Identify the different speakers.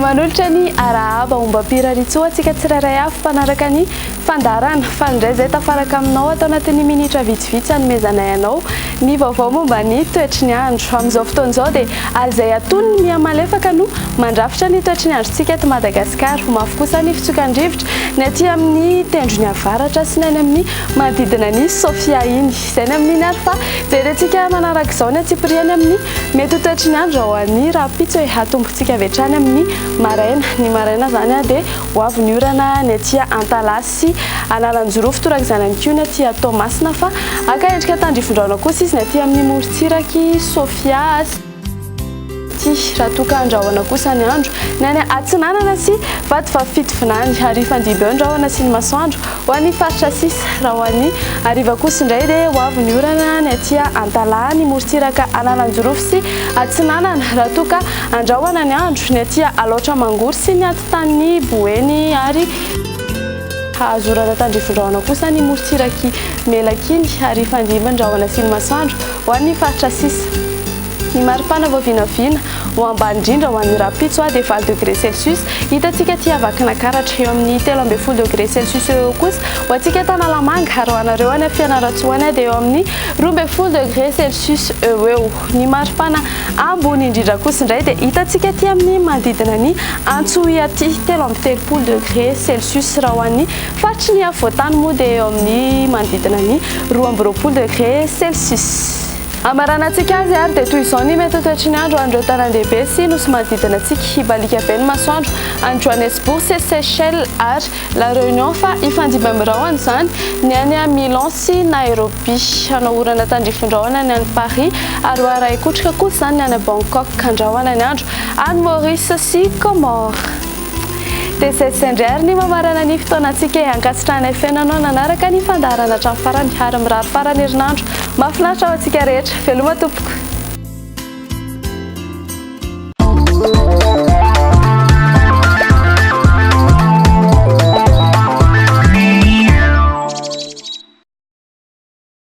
Speaker 1: manolotra ny arahaba ombam-piraritsoa atsika tsirairay afo mpanaraka ny fandarana fa indray izay tafaraka aminao atao anatin'ny minitra vitsivitsy hanomezanay anao ny vaovao momba ny toetry ny andro amin'izao fotoan'izao dia azay atony ny mihamalefaka no mandrafitra ny toetry ny androntsika eto Madagasikara ho mafy kosa ny fitsokandrivotra ny aty amin'ny tendro ny avaratra sy ny any amin'ny manodidina ny Sofia iny izay ny amin'iny ary fa jerentsika manaraka izao ny atsipiriany amin'ny mety ho toetry ny andro ao an'ny rapitso hoe hatombontsika avy hatrany amin'ny ny maraina zany dia ho avy ny orana ny aty Antalasy Analanjorofo toraka izany any koa ny aty Toamasina fa aka endrika tandrifondraona kosa izy ny aty amin'ny Morotsiraky Sofia raha toka andrahoana kosa ny andro ny any Atsinanana sy Vatovavy ary fandiby eo andrahoana sy ny masoandro ho an'ny faritra sisa raha ho an'ny ariva kosa indray dia ho avy ny orana ny aty Antalany Morotsiraka Analanjorofo sy Atsinanana raha toka andrahoana ny andro ny aty Alaotra Mangory sy ny Antitany Boeny ary azorana tandrifondraona kosa ny Morotsiraky Melakiny ary fandiby andrahoana sy ny masoandro ho an'ny faritra sisa ny maripana voavinavina ho ambany indrindra ho an'ny rapitso dia 20 degré Celsius hitantsika tia Vakinankaratra eo amin'ny 13 degré Celsius eo kosa ho antsika Tanalamanga ary ho anareo any Fianaratsoana dia eo amin'ny 12 degré Celsius eo ny maripana ambony indrindra kosa indray dia hitantsika tia amin'ny manodidina ny Antsohihy aty 13 degré Celsius raha ho an'ny faritry ny Avoatany moa dia eo amin'ny manodidina ny 12 degré Celsius amaranantsika azy ary dia toy izao ny mety toetry ny andro andreo tanan-dehibe sy nosy manodidina antsika hibalika be ny masoandro any Johannesburg sy Seychelles ary La Réunion fa hifandiby amin'irahona izany ny any Milan sy Nairobi hanahorana tandrifondraona ny any Paris ary ho aray kotrika kosa izany ny any Bangkok andrahoana ny andro any Maurice sy Comores dia izay ny mamarana ny fotoanantsika ankasitrahana fiainanao nanaraka ny fandaharana hatramin'ny farany ary mirary farany herinandro mahafinaritra ao antsika rehetra veloma tompoko